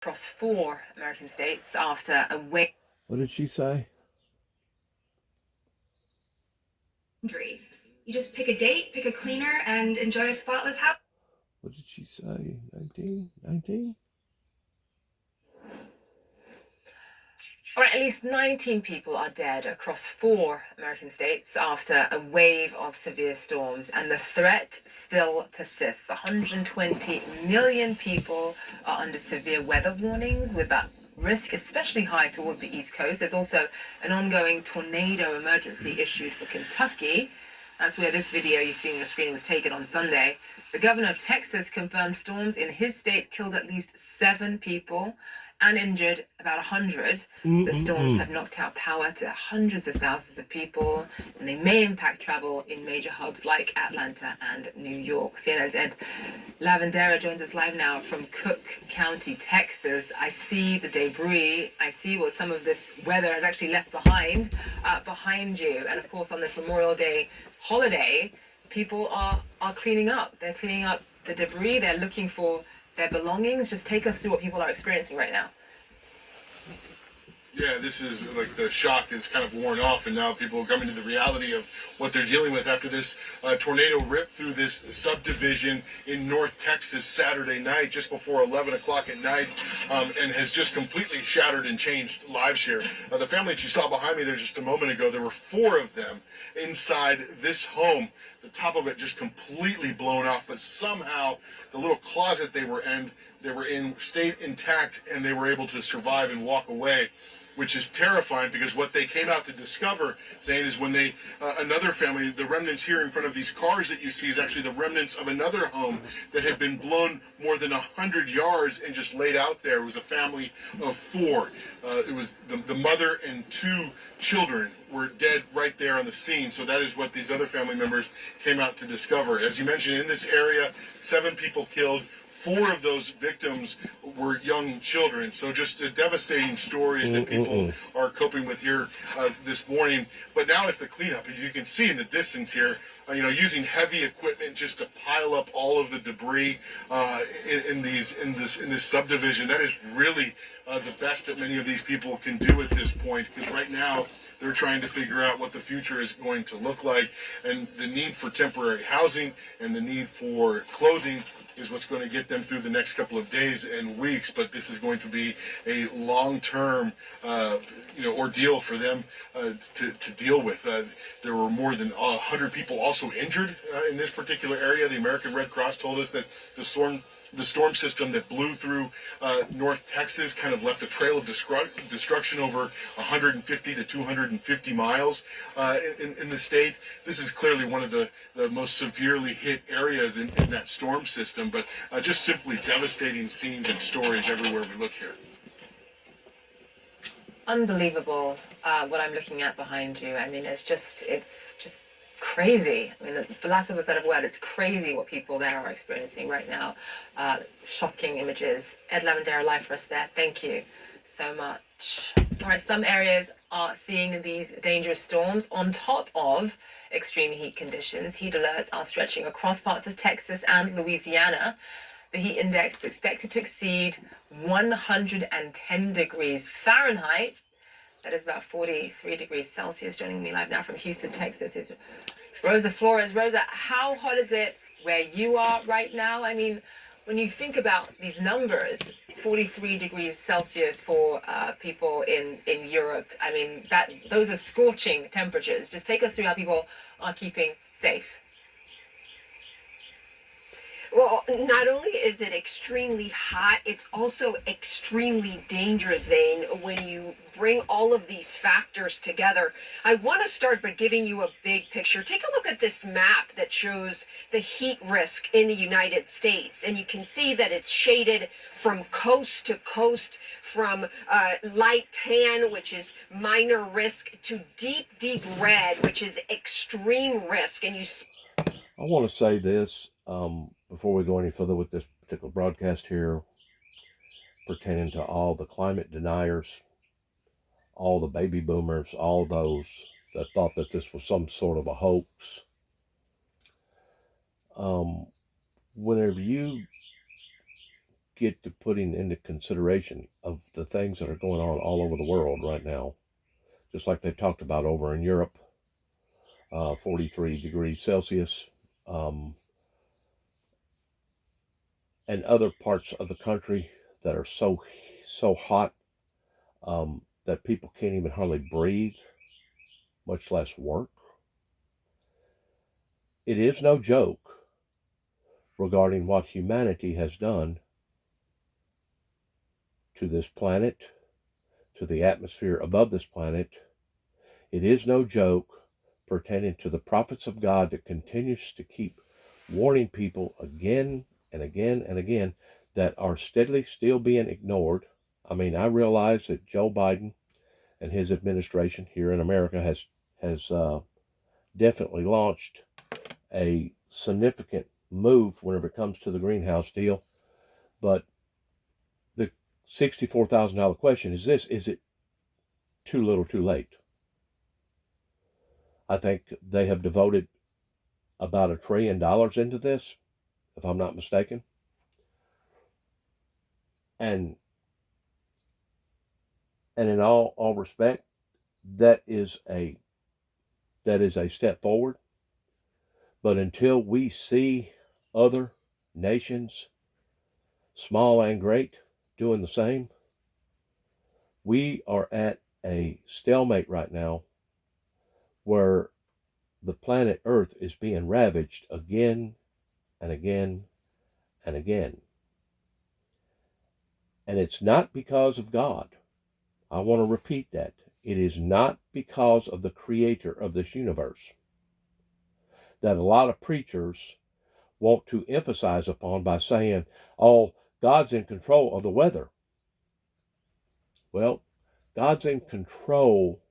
across 4 American states after a wave. What did she say? You just pick a date, pick a cleaner, and enjoy a spotless house. What did she say? 19? 19? All right, at least 19 people are dead across 4 American states after a wave of severe storms, and the threat still persists. 120 million people are under severe weather warnings, with that risk especially high towards the East Coast. There's also an ongoing tornado emergency issued for Kentucky. That's where this video you see on the screen was taken on Sunday. The governor of Texas confirmed storms in his state killed at least 7 people and injured about 100. The storms have knocked out power to hundreds of thousands of people, and they may impact travel in major hubs like Atlanta and New York. CNN's Ed Lavandera joins us live now from Cook County, Texas. I see the debris. I see what some of this weather has actually left behind you. And of course, on this Memorial Day holiday, people are cleaning up. They're cleaning up the debris. They're looking for their belongings. Just take us through what people are experiencing right now. Yeah, this is like the shock is kind of worn off, and now people are coming to the reality of what they're dealing with after this tornado ripped through this subdivision in North Texas Saturday night, just before 11 o'clock at night, and has just completely shattered and changed lives here. The family that you saw behind me there just a moment ago, there were 4 of them inside this home. The top of it just completely blown off, but somehow the little closet they were in stayed intact, and they were able to survive and walk away, which is terrifying, because what they came out to discover, Zane, is when another family, the remnants here in front of these cars that you see is actually the remnants of another home that had been blown more than 100 yards and just laid out there. It was a family of 4. It was the mother and 2 children were dead right there on the scene. So that is what these other family members came out to discover. As you mentioned, in this area, 7 people killed. 4 of those victims were young children. So just devastating stories that people are coping with here this morning. But now it's the cleanup. As you can see in the distance here, using heavy equipment just to pile up all of the debris in this subdivision. That is really the best that many of these people can do at this point, because right now they're trying to figure out what the future is going to look like, and the need for temporary housing and the need for clothing is what's going to get them through the next couple of days and weeks. But this is going to be a long-term, ordeal for them to deal with. There were more than 100 people also injured in this particular area. The American Red Cross told us that the storm system that blew through North Texas kind of left a trail of destruction over 150 to 250 miles in the state. This is clearly one of the most severely hit areas in that storm system, but just simply devastating scenes and stories everywhere we look here. Unbelievable what I'm looking at behind you. I mean, it's just crazy. I mean, for lack of a better word, it's crazy what people there are experiencing right now. Shocking images. Ed Lavandera live for us there. Thank you so much. All right, some areas are seeing these dangerous storms on top of extreme heat conditions. Heat alerts are stretching across parts of Texas and Louisiana. The heat index is expected to exceed 110 degrees Fahrenheit. That is about 43 degrees Celsius. Joining me live now from Houston, Texas is Rosa Flores. Rosa, how hot is it where you are right now? I mean, when you think about these numbers, 43 degrees Celsius for people in Europe, I mean, those are scorching temperatures. Just take us through how people are keeping safe. Well, not only is it extremely hot, it's also extremely dangerous, Zane, when you bring all of these factors together. I want to start by giving you a big picture. Take a look at this map that shows the heat risk in the United States, and you can see that it's shaded from coast to coast, from light tan, which is minor risk, to deep, deep red, which is extreme risk. And I want to say this before we go any further with this particular broadcast here, pertaining to all the climate deniers, all the baby boomers, all those that thought that this was some sort of a hoax. Whenever you get to putting into consideration of the things that are going on all over the world right now, just like they talked about over in Europe, 43 degrees Celsius, and other parts of the country that are so hot that people can't even hardly breathe, much less work. It is no joke regarding what humanity has done to this planet, to the atmosphere above this planet. It is no joke pertaining to the prophets of God that continues to keep warning people again and again and again that are steadily still being ignored. I mean, I realize that Joe Biden and his administration here in America has definitely launched a significant move whenever it comes to the greenhouse deal. But the $64,000 question is this: is it too little too late? I think they have devoted about $1 trillion into this, if I'm not mistaken. And in all respect, that is a step forward. But until we see other nations, small and great, doing the same, we are at a stalemate right now where the planet Earth is being ravaged again and again and again. And it's not because of God. I want to repeat that. It is not because of the creator of this universe that a lot of preachers want to emphasize upon by saying, oh, God's in control of the weather. Well, God's in control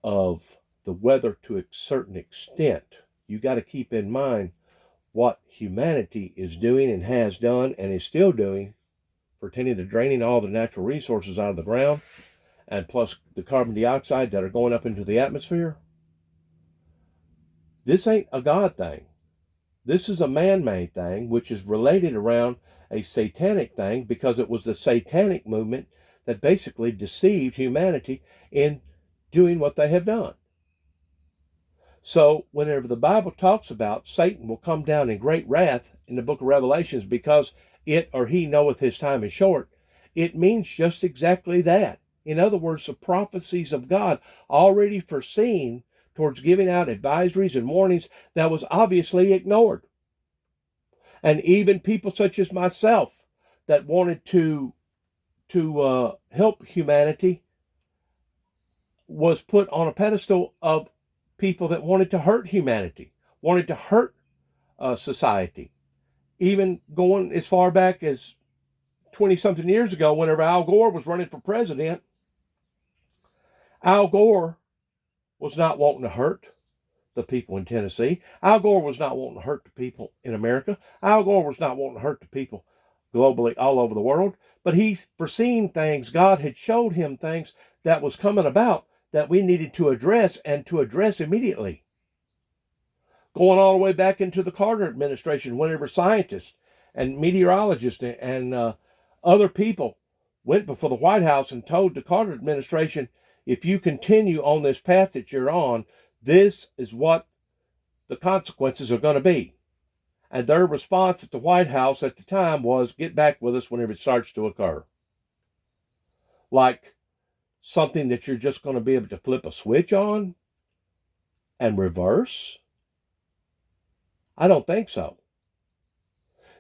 of the weather to a certain extent. You got to keep in mind what humanity is doing and has done and is still doing, pertaining to draining all the natural resources out of the ground, and plus the carbon dioxide that are going up into the atmosphere. This ain't a God thing. This is a man-made thing, which is related around a satanic thing, because it was the satanic movement that basically deceived humanity in doing what they have done. So whenever the Bible talks about Satan will come down in great wrath in the book of Revelations because it or he knoweth his time is short, it means just exactly that. In other words, the prophecies of God already foreseen towards giving out advisories and warnings that was obviously ignored. And even people such as myself that wanted to help humanity was put on a pedestal of people that wanted to hurt humanity, wanted to hurt society. Even going as far back as 20-something years ago, whenever Al Gore was running for president, Al Gore was not wanting to hurt the people in Tennessee. Al Gore was not wanting to hurt the people in America. Al Gore was not wanting to hurt the people globally all over the world. But he's foreseen things. God had showed him things that was coming about that we needed to address, and to address immediately. Going all the way back into the Carter administration, whenever scientists and meteorologists and other people went before the White House and told the Carter administration, if you continue on this path that you're on, this is what the consequences are going to be. And their response at the White House at the time was, get back with us whenever it starts to occur. Like something that you're just going to be able to flip a switch on and reverse? I don't think so.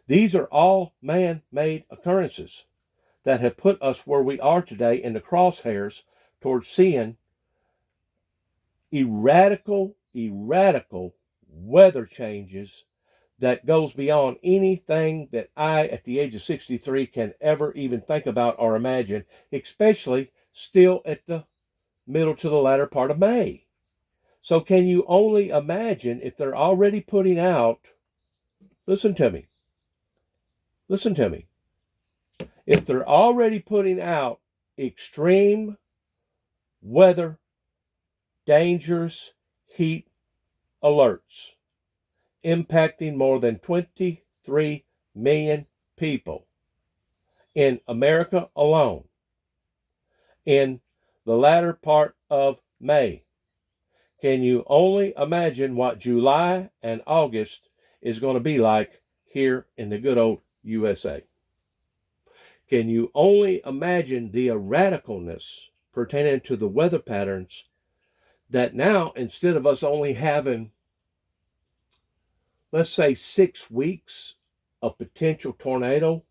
These are all man-made occurrences that have put us where we are today in the crosshairs towards seeing erratical weather changes that goes beyond anything that I, at the age of 63, can ever even think about or imagine, especially still at the middle to the latter part of May. So can you only imagine if they're already putting out, listen to me, if they're already putting out extreme weather, dangerous heat alerts, impacting more than 23 million people, in America alone in the latter part of May. Can you only imagine what July and August is going to be like here in the good old USA? Can you only imagine the erraticalness pertaining to the weather patterns that now, instead of us only having, let's say, 6 weeks of potential tornado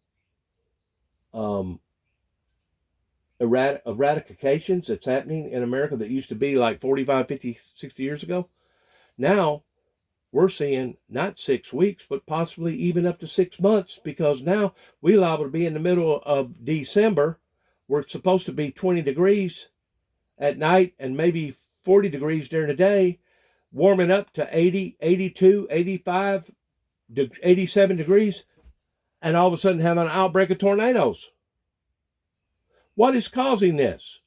eradications that's happening in America that used to be like 45, 50, 60 years ago, now we're seeing not 6 weeks, but possibly even up to 6 months, because now we're liable to be in the middle of December where it's supposed to be 20 degrees at night and maybe 40 degrees during the day, warming up to 80, 82, 85, 87 degrees, and all of a sudden having an outbreak of tornadoes. What is causing this?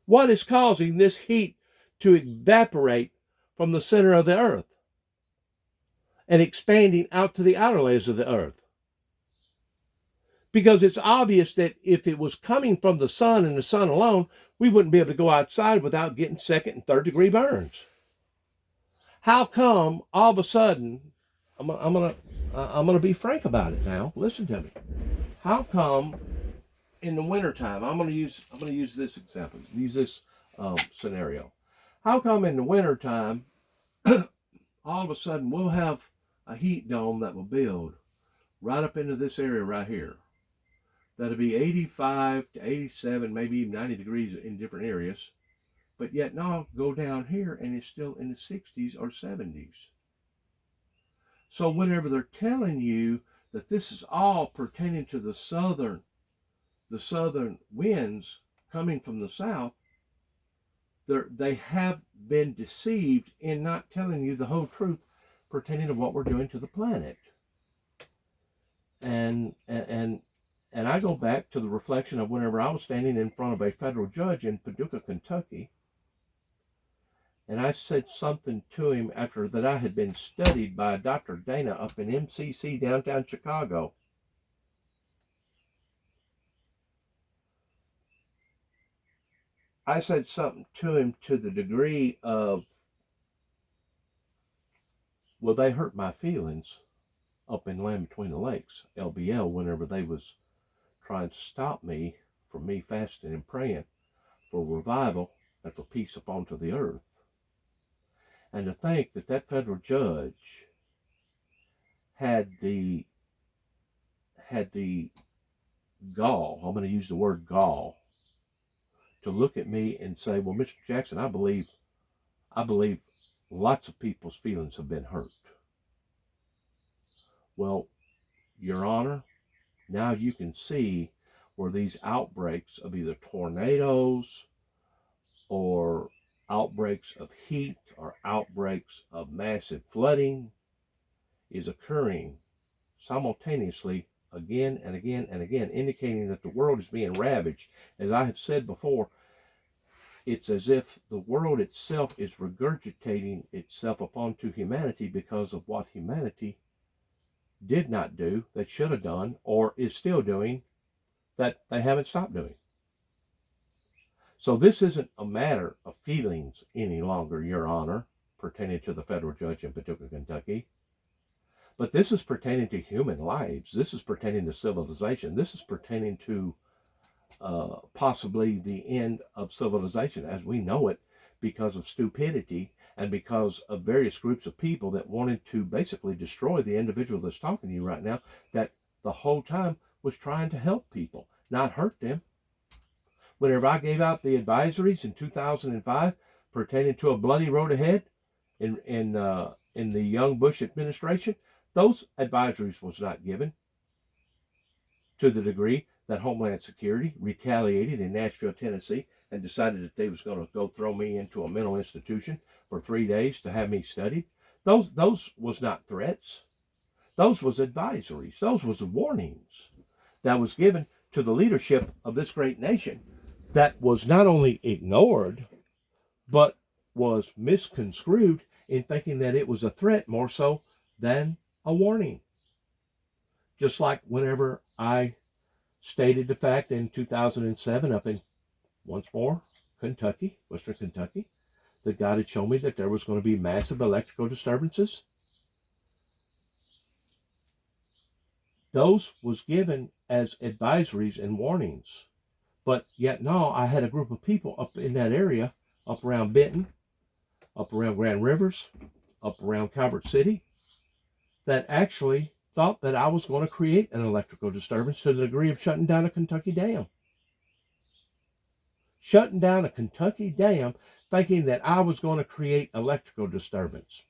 What is causing this heat to evaporate from the center of the earth and expanding out to the outer layers of the earth? Because it's obvious that if it was coming from the sun and the sun alone, we wouldn't be able to go outside without getting second and third degree burns. How come all of a sudden, I'm gonna be frank about it now. Listen to me. How come in the wintertime, I'm gonna use this example, use this scenario. How come in the wintertime, all of a sudden we'll have a heat dome that will build right up into this area right here? That'll be 85 to 87, maybe even 90 degrees in different areas. But yet now go down here and it's still in the 60s or 70s. So whenever they're telling you that this is all pertaining to the southern winds coming from the south, they have been deceived in not telling you the whole truth pertaining to what we're doing to the planet. And I go back to the reflection of whenever I was standing in front of a federal judge in Paducah, Kentucky, and I said something to him after that I had been studied by Dr. Dana up in MCC downtown Chicago. I said something to him to the degree of, well, they hurt my feelings up in Land Between the Lakes, LBL, whenever they was trying to stop me from me fasting and praying for revival and for peace upon to the earth. And to think that that federal judge had the gall, I'm going to use the word gall, to look at me and say, well, Mr. Jackson, I believe lots of people's feelings have been hurt. Well, Your Honor, now you can see where these outbreaks of either tornadoes or outbreaks of heat or outbreaks of massive flooding is occurring simultaneously again and again and again, indicating that the world is being ravaged. As I have said before, it's as if the world itself is regurgitating itself upon to humanity because of what humanity did not do, that should have done, or is still doing, that they haven't stopped doing. So this isn't a matter of feelings any longer, Your Honor, pertaining to the federal judge in Paducah, Kentucky. But this is pertaining to human lives. This is pertaining to civilization. This is pertaining to possibly the end of civilization as we know it, because of stupidity and because of various groups of people that wanted to basically destroy the individual that's talking to you right now, that the whole time was trying to help people, not hurt them. Whenever I gave out the advisories in 2005 pertaining to a bloody road ahead in the young Bush administration, those advisories was not given to the degree that Homeland Security retaliated in Nashville, Tennessee, and decided that they was going to go throw me into a mental institution for 3 days to have me studied. Those was not threats. Those was advisories. Those was warnings that was given to the leadership of this great nation, that was not only ignored, but was misconstrued in thinking that it was a threat more so than a warning. Just like whenever I stated the fact in 2007 up in, once more, Kentucky, Western Kentucky, that God had shown me that there was going to be massive electrical disturbances. Those was given as advisories and warnings. But yet no, I had a group of people up in that area, up around Benton, up around Grand Rivers, up around Calvert City, that actually thought that I was going to create an electrical disturbance to the degree of shutting down a Kentucky dam. Shutting down a Kentucky dam, thinking that I was going to create electrical disturbance.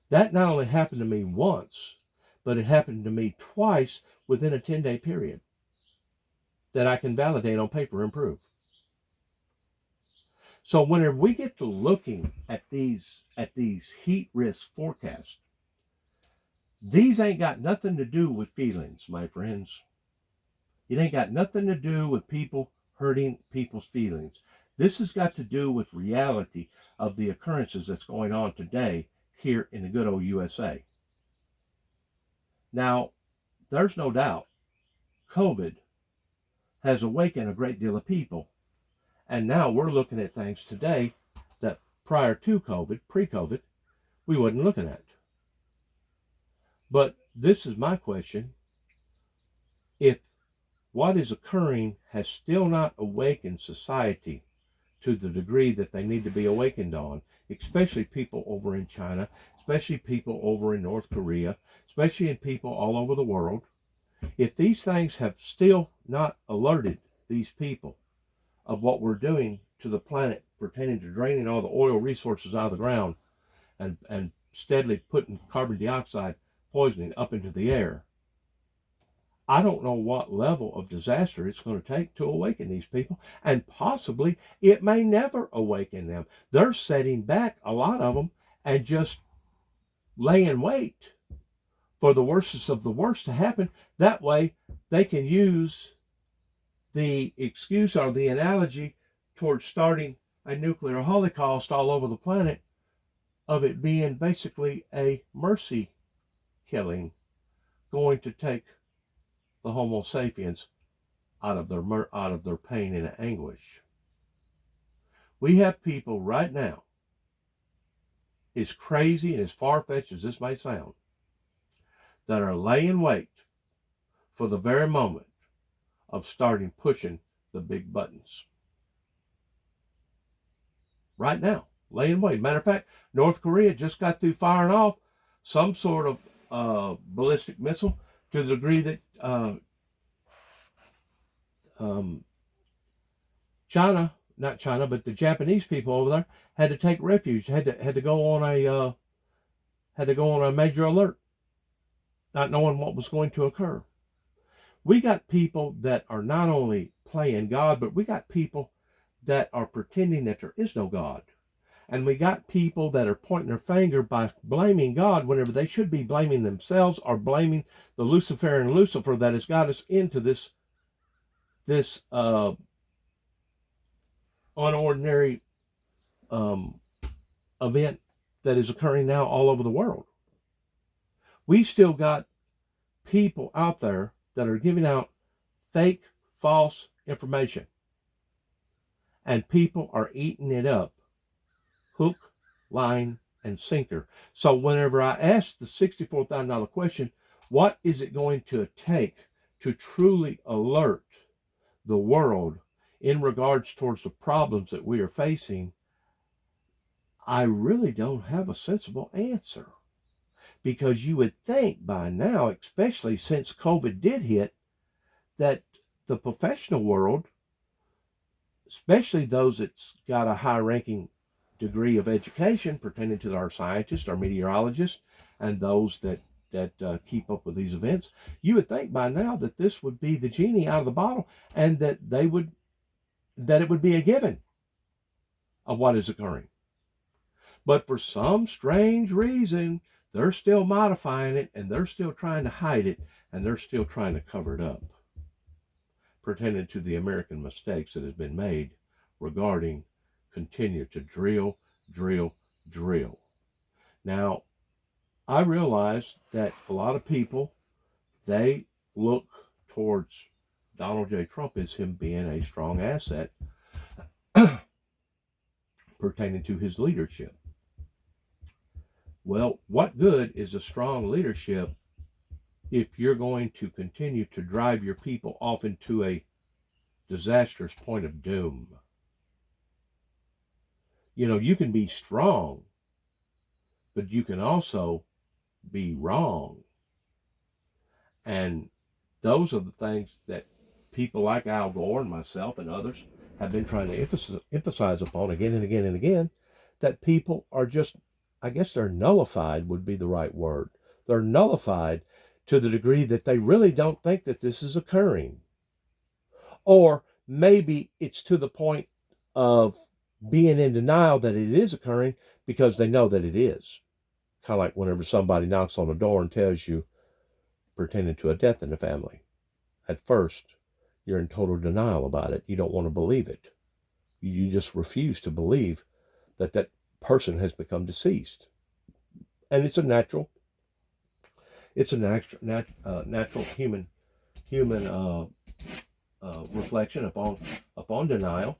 That not only happened to me once, but it happened to me twice within a 10-day period that I can validate on paper and prove. So whenever we get to looking at these heat risk forecasts, these ain't got nothing to do with feelings, my friends. It ain't got nothing to do with people hurting people's feelings. This has got to do with reality of the occurrences that's going on today here in the good old USA. Now, there's no doubt COVID has awakened a great deal of people. And now we're looking at things today that prior to COVID, pre-COVID, we wasn't looking at. But this is my question. If what is occurring has still not awakened society to the degree that they need to be awakened on, especially people over in China, especially people over in North Korea, especially in people all over the world, if these things have still not alerted these people of what we're doing to the planet pertaining to draining all the oil resources out of the ground and steadily putting carbon dioxide poisoning up into the air, I don't know what level of disaster it's going to take to awaken these people. And possibly it may never awaken them. They're setting back, a lot of them, and just laying wait for the worstest of the worst to happen. That way they can use the excuse or the analogy towards starting a nuclear holocaust all over the planet, of it being basically a mercy killing going to take the Homo sapiens out of their pain and anguish. We have people right now, as crazy and as far-fetched as this may sound, that are laying wait for the very moment of starting pushing the big buttons. Right now, laying wait. Matter of fact, North Korea just got through firing off some sort of ballistic missile to the degree that not China, but the Japanese people over there had to take refuge, had to go on a major alert, not knowing what was going to occur. We got people that are not only playing God, but we got people that are pretending that there is no God. And we got people that are pointing their finger by blaming God whenever they should be blaming themselves or blaming the Luciferian Lucifer that has got us into this unordinary event that is occurring now all over the world. We still got people out there that are giving out fake, false information. And people are eating it up, hook, line, and sinker. So whenever I ask the $64,000 question, what is it going to take to truly alert the world in regards towards the problems that we are facing, I really don't have a sensible answer. Because you would think by now, especially since COVID did hit, that the professional world, especially those that's got a high-ranking degree of education pertaining to our scientists, our meteorologists, and those that keep up with these events, you would think by now that this would be the genie out of the bottle, and that it would be a given of what is occurring. But for some strange reason, they're still modifying it, and they're still trying to hide it, and they're still trying to cover it up, pertaining to the American mistakes that has been made regarding continue to drill. Now, I realize that a lot of people, they look towards Donald J. Trump as him being a strong asset pertaining to his leadership. Well, what good is a strong leadership if you're going to continue to drive your people off into a disastrous point of doom? You know, you can be strong, but you can also be wrong. And those are the things that people like Al Gore and myself and others have been trying to emphasize upon again and again and again, that people are just, I guess they're nullified would be the right word. They're nullified to the degree that they really don't think that this is occurring. Or maybe it's to the point of being in denial that it is occurring because they know that it is. Kind of like whenever somebody knocks on the door and tells you pertaining to a death in the family. At first, you're in total denial about it. You don't want to believe it. You just refuse to believe that that person has become deceased. And it's a natural human reflection upon denial.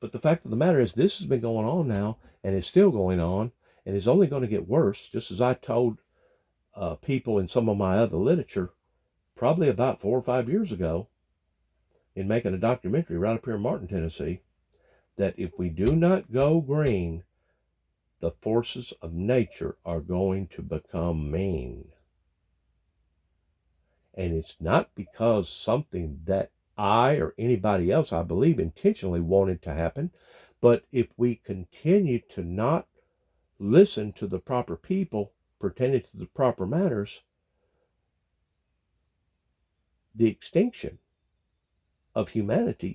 But the fact of the matter is, this has been going on now, and it's still going on, and it's only going to get worse. Just as I told people in some of my other literature, probably about 4 or 5 years ago, in making a documentary right up here in Martin, Tennessee, that if we do not go green, the forces of nature are going to become mean. And it's not because something that I or anybody else, I believe, intentionally wanted to happen, but if we continue to not listen to the proper people pertaining to the proper matters, the extinction of humanity